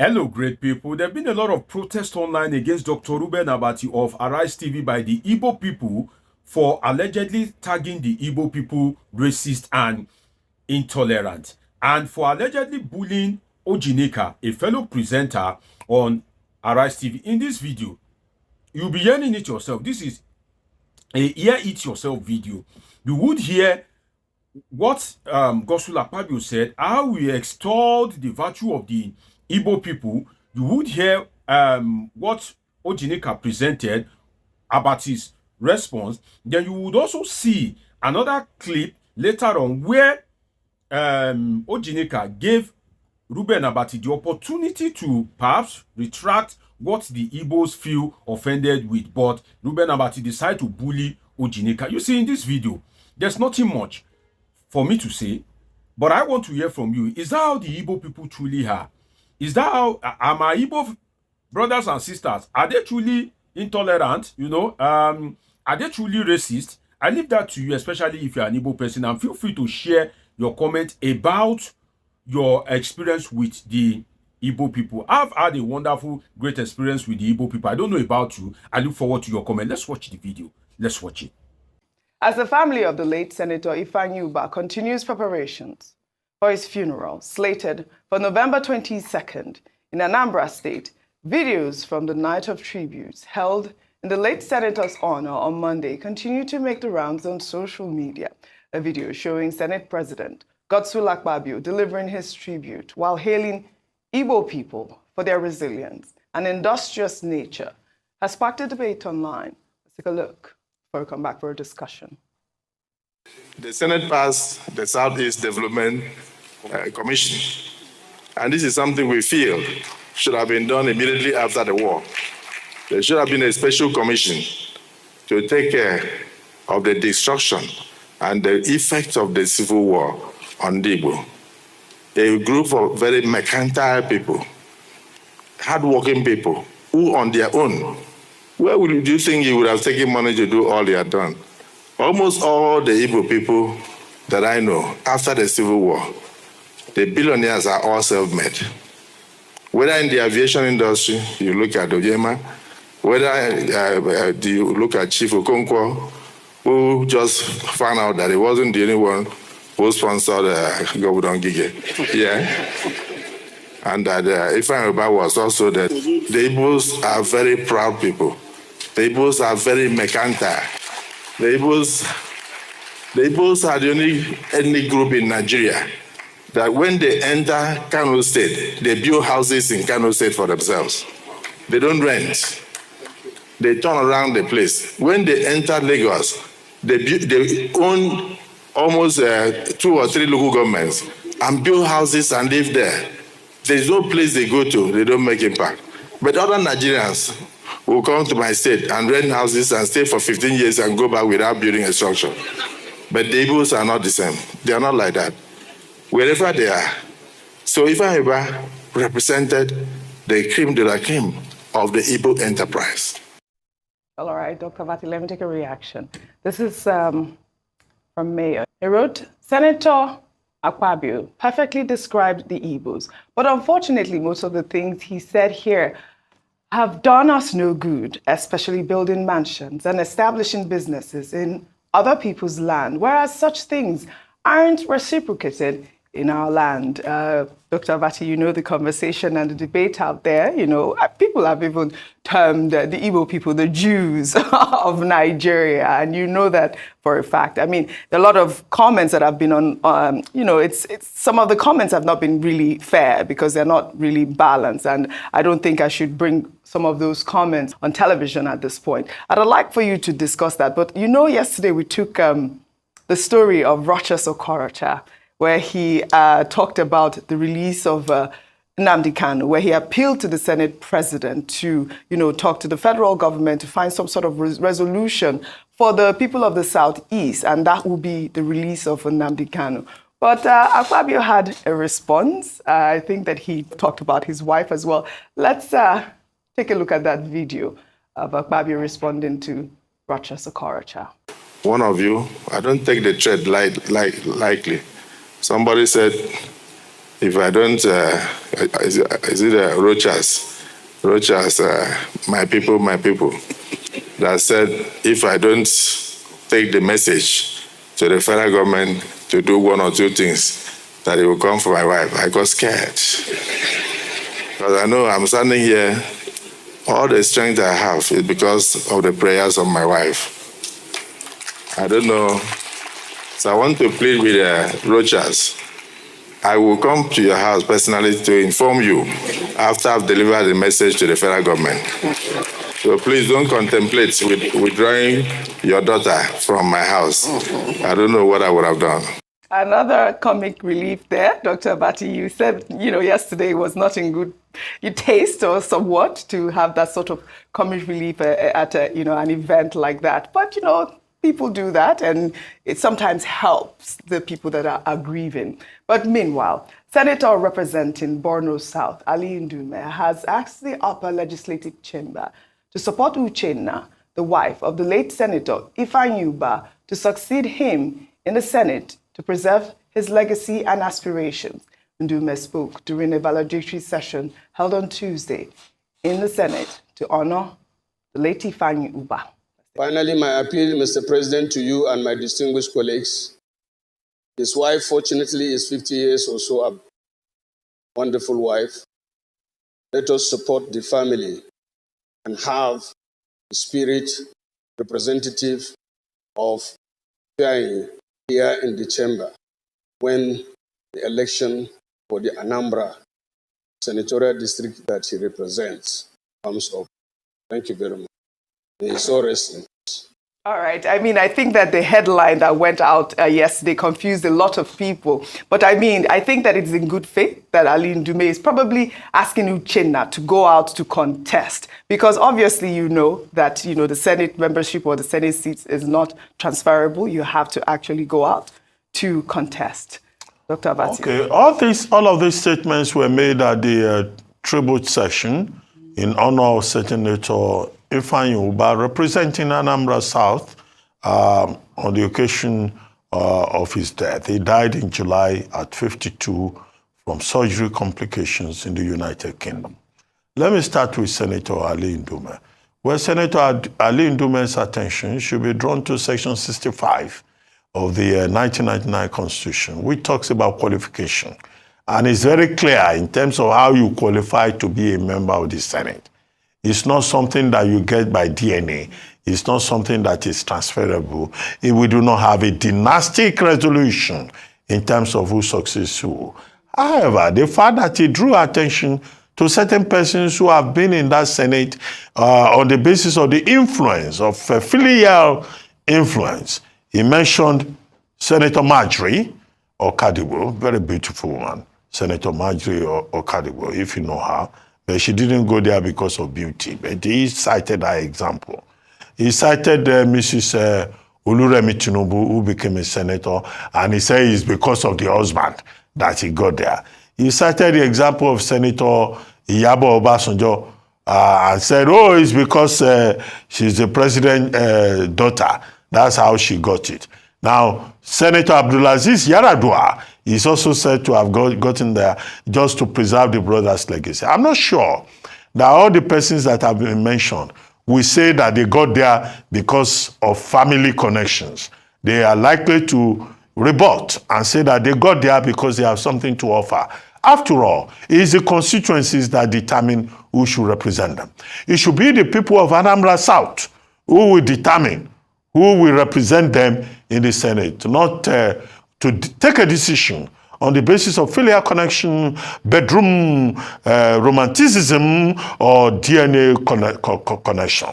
Hello, great people. There have been a lot of protests online against Dr. Reuben Abati of Arise TV by the Igbo people for allegedly tagging the Igbo people racist and intolerant, and for allegedly bullying Ojy, a fellow presenter on Arise TV. In this video, you'll be hearing it yourself. This is a hear it yourself video. You would hear what Godswill Akpabio said, how we extolled the virtue of the Igbo people. You would hear what Ojy presented, Abati's response. Then you would also see another clip later on where Ojy gave Reuben Abati the opportunity to perhaps retract what the Igbos feel offended with, but Reuben Abati decided to bully Ojy. You see, in this video, there's nothing much for me to say, but I want to hear from you. Is that how the Igbo people truly are? Is that how are my Igbo brothers and sisters? Are they truly intolerant? Are they truly racist? I leave that to you, especially if you're an Igbo person, and feel free to share your comment about your experience with the Igbo people. I've had a wonderful, great experience with the Igbo people. I don't know about you. I look forward to your comment. Let's watch the video. Let's watch it. As the family of the late Senator Ifeanyi continues preparations for his funeral, slated for November 22nd in Anambra State, videos from the night of tributes held in the late senator's honor on Monday continue to make the rounds on social media. A video showing Senate President Godswill Akpabio delivering his tribute while hailing Igbo people for their resilience and industrious nature has sparked a debate online. Let's take a look before we come back for a discussion. The Senate passed the Southeast Development Commission, and this is something we feel should have been done immediately after the war. There should have been a special commission to take care of the destruction and the effects of the civil war on the Igbo. A group of very mercantile people, hardworking people, who on their own, where do you think you would have taken money to do all they had done? Almost all the Igbo people that I know after the Civil War, the billionaires are all self-made. Whether in the aviation industry, you look at Ojema, whether you look at Chief Okonkwo, who just found out that he wasn't the only one who sponsored Gobudon Gige. Yeah. And that Ifeanyi was also that the Igbos are very proud people. The Igbos are very mercantile. The Igbos are the only ethnic group in Nigeria that when they enter Kano State, they build houses in Kano State for themselves. They don't rent. They turn around the place. When they enter Lagos, they own almost 2 or 3 local governments and build houses and live there. There's no place they go to, they don't make impact. But other Nigerians will come to my state and rent houses and stay for 15 years and go back without building a structure. But the Igbos are not the same. They are not like that. Wherever they are. So Ifeanyi represented the cream de la creme of the Igbo enterprise. All right, Dr. Abati, let me take a reaction. This is from Mayor. He wrote, Senator Akpabio perfectly described the Igbos, but unfortunately, most of the things he said here have done us no good, especially building mansions and establishing businesses in other people's land, whereas such things aren't reciprocated in our land. Dr. Abati, you know the conversation and the debate out there. People have even termed the Igbo people the Jews of Nigeria, and you know that for a fact. I mean, there are a lot of comments that have been on, some of the comments have not been really fair because they're not really balanced, and I don't think I should bring some of those comments on television at this point. I'd like for you to discuss that, but yesterday we took the story of Rac1sts, where he talked about the release of Nnamdi Kanu, where he appealed to the Senate president to, talk to the federal government to find some sort of resolution for the people of the Southeast, and that will be the release of Nnamdi Kanu. But Akpabio had a response. I think that he talked about his wife as well. Let's take a look at that video of Akpabio responding to Rac1sts. One of you, I don't take the threat lightly. Somebody said, if I don't, is it Rochas? Rochas, my people, that said, if I don't take the message to the federal government to do one or two things, that it will come for my wife. I got scared. Because I know I'm standing here, all the strength I have is because of the prayers of my wife. I don't know. So I want to plead with Rochas. I will come to your house personally to inform you after I've delivered the message to the federal government. So please don't contemplate withdrawing your daughter from my house. I don't know what I would have done. Another comic relief there, Dr. Abati. You said, yesterday was not in good taste or somewhat to have that sort of comic relief at an event like that. But, people do that, and it sometimes helps the people that are grieving. But meanwhile, Senator representing Borno South, Ali Ndume, has asked the upper legislative chamber to support Uchenna, the wife of the late Senator Ifeanyi, to succeed him in the Senate to preserve his legacy and aspirations. Ndume spoke during a valedictory session held on Tuesday in the Senate to honor the late Ifeanyi. Finally, my appeal, Mr. President, to you and my distinguished colleagues. His wife, fortunately, is 50 years or so, a wonderful wife. Let us support the family and have the spirit representative of Ifeanyi here in the chamber when the election for the Anambra senatorial district that he represents comes up. Thank you very much. May his soul rest in peace. All right. I think that the headline that went out yesterday confused a lot of people. But I think that it's in good faith that Ali Ndume is probably asking Uchenna to go out to contest. Because obviously that, the Senate membership or the Senate seats is not transferable. You have to actually go out to contest. Dr. Abati. Okay. All of these statements were made at the tribute session in honor of Senator Ifeanyi, representing Anambra South on the occasion of his death. He died in July at 52 from surgery complications in the United Kingdom. Let me start with Senator Ali Ndume. Well, Senator Ali Ndume's attention should be drawn to Section 65 of the 1999 Constitution, which talks about qualification. And it's very clear in terms of how you qualify to be a member of the Senate. It's not something that you get by DNA. It's not something that is transferable. If we do not have a dynastic resolution in terms of who succeeds who. However, the fact that he drew attention to certain persons who have been in that Senate on the basis of the influence, of filial influence. He mentioned Senator Marjorie Okadibo, very beautiful woman, Senator Marjorie Okadibo, if you know her. But she didn't go there because of beauty. But he cited her example. He cited Mrs. Oluremi Tinubu, who became a senator, and he said it's because of the husband that he got there. He cited the example of Senator Iyabo Obasanjo and said, it's because she's the president's daughter. That's how she got it. Now, Senator Abdulaziz Yaradua is also said to have gotten there just to preserve the brother's legacy. I'm not sure that all the persons that have been mentioned will say that they got there because of family connections. They are likely to rebut and say that they got there because they have something to offer. After all, it is the constituencies that determine who should represent them. It should be the people of Anambra South who will determine who will represent them in the Senate, not to take a decision on the basis of filial connection, bedroom romanticism, or DNA connection.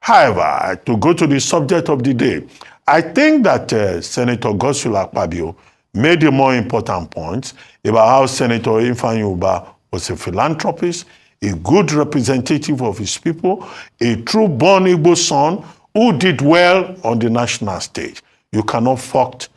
However, to go to the subject of the day, I think that Senator Godswill Akpabio made a more important point about how Senator Ifeanyi was a philanthropist, a good representative of his people, a true born Igbo son who did well on the national stage. You cannot fault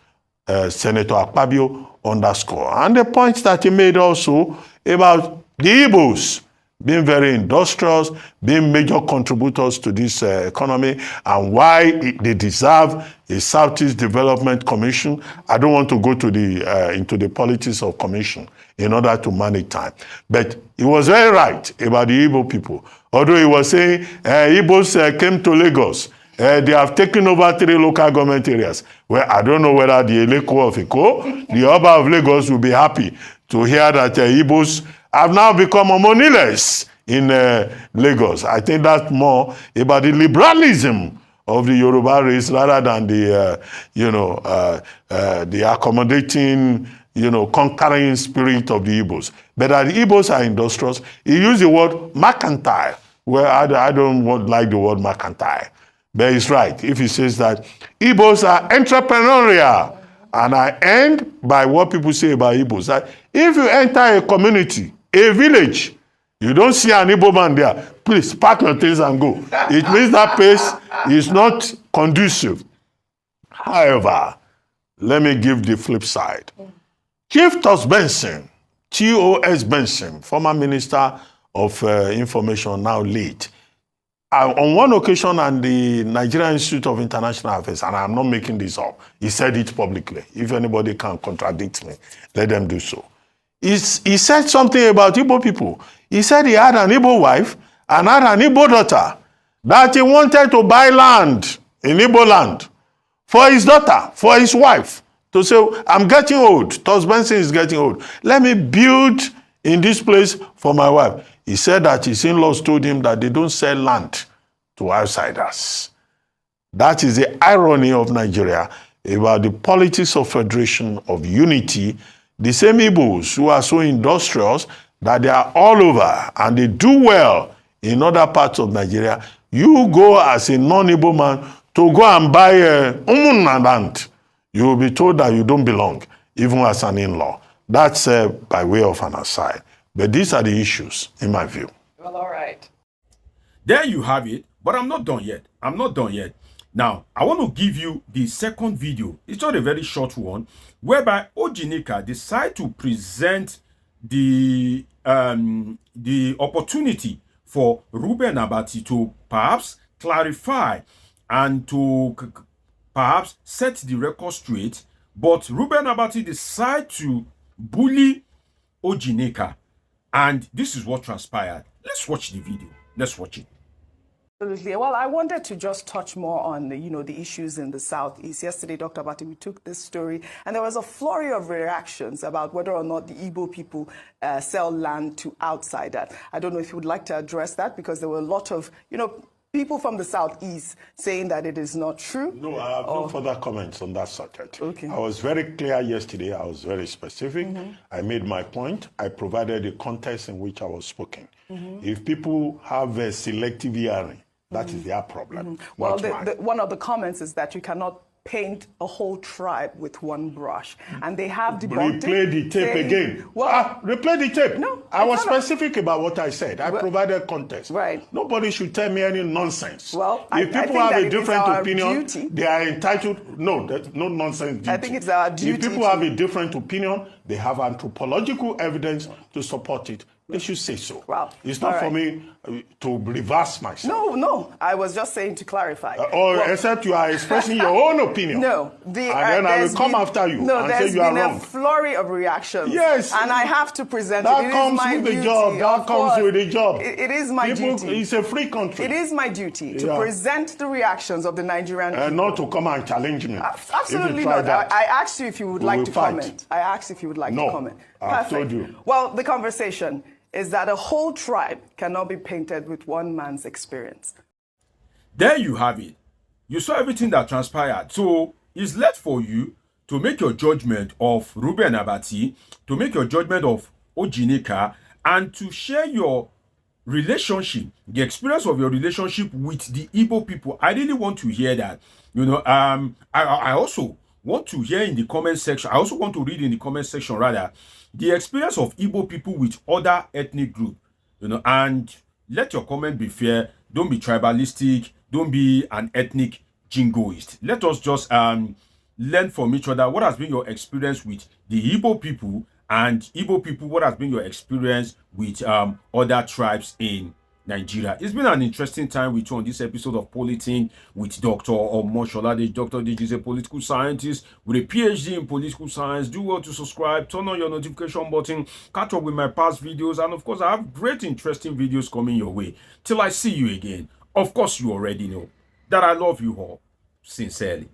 Senator Akpabio on that score. And the point that he made also about the Igbos being very industrious, being major contributors to this economy, and why they deserve a Southeast Development Commission. I don't want to go to into the politics of commission in order to manage time. But he was very right about the Igbo people. Although he was saying Igbos came to Lagos. They have taken over 3 local government areas. Well, I don't know whether the Eleko of Iko, the Oba of Lagos, will be happy to hear that Igbos have now become homonyless in Lagos. I think that's more about the liberalism of the Yoruba race rather than the, the accommodating, conquering spirit of the Igbos. But the Igbos are industrious. He used the word mercantile. Well, I don't like the word mercantile. But he's right if he says that Igbos are entrepreneurial. And I end by what people say about Igbos. That if you enter a community, a village, you don't see an Igbo man there, please pack your things and go. It means that place is not conducive. However, let me give the flip side. Chief T.O.S Benson, T.O.S Benson, former Minister of Information, now late, on one occasion on the Nigerian Institute of International Affairs, and I'm not making this up, he said it publicly. If anybody can contradict me, let them do so. He said something about Igbo people. He said he had an Igbo wife and had an Igbo daughter, that he wanted to buy land in Igbo land for his daughter, for his wife, to say, I'm getting old. T.O.S Benson is getting old. Let me build in this place for my wife. He said that his in-laws told him that they don't sell land to outsiders. That is the irony of Nigeria about the politics of federation, of unity. The same Igbos who are so industrious that they are all over and they do well in other parts of Nigeria. You go as a non-Igbo man to go and buy a land. You will be told that you don't belong, even as an in-law. That's by way of an aside. But these are the issues, in my view. Well, all right. There you have it. But I'm not done yet. I'm not done yet. Now, I want to give you the second video. It's not a very short one, whereby Ojy decide to present the opportunity for Reuben Abati to perhaps clarify and to perhaps set the record straight. But Reuben Abati decide to bully Ojy. And this is what transpired. Let's watch the video. Let's watch it. Absolutely. Well, I wanted to just touch more on the issues in the Southeast. Yesterday, Dr. Abati, we took this story, and there was a flurry of reactions about whether or not the Igbo people sell land to outsiders. I don't know if you would like to address that, because there were a lot of, people from the Southeast saying that it is not true. No, I have no further comments on that subject. Okay. I was very clear yesterday. I was very specific. I made my point. I provided the context in which I was speaking. If people have a selective hearing, that is their problem. Well, one of the comments is that you cannot paint a whole tribe with one brush. And they have debunked Replay the tape again. Well, replay the tape. No, I was specific about what I said. I provided context. Right. Nobody should tell me any nonsense. Well, if people have a different opinion, they are entitled. No, that's no nonsense duty. I think it's our duty. If people have a different opinion, they have anthropological evidence to support it. They should say so. Well, it's not for me to reverse myself. No. I was just saying to clarify. Except you are expressing your own opinion. No. And then I will come after you and say you are wrong. There's been a flurry of reactions. Yes. And I have to present that it. It comes is my with duty. the job. That comes with the job. It is my duty. It's a free country. It is my duty to present the reactions of the Nigerian people. And not to come and challenge me. Absolutely not. I asked you if you would like to comment. I asked if you would like to comment. I told you. Well, the conversation is that a whole tribe cannot be painted with one man's experience. There you have it. You saw everything that transpired. So it's left for you to make your judgment of Reuben Abati, to make your judgment of Ojy, and to share your relationship, the experience of your relationship with the Igbo people. I really want to hear that. I also want to hear in the comment section. I also want to read in the comment section rather the experience of Igbo people with other ethnic groups, and let your comment be fair. Don't be tribalistic. Don't be an ethnic jingoist. Let us just learn from each other. What has been your experience with the Igbo people And Igbo people, what has been your experience with other tribes in Nigeria? It's been an interesting time with you on this episode of Politin with Dr. Omoshola. Dr. Deji is a political scientist with a PhD in political science. Do well to subscribe, turn on your notification button, catch up with my past videos, and of course, I have great, interesting videos coming your way. Till I see you again, of course, you already know that I love you all sincerely.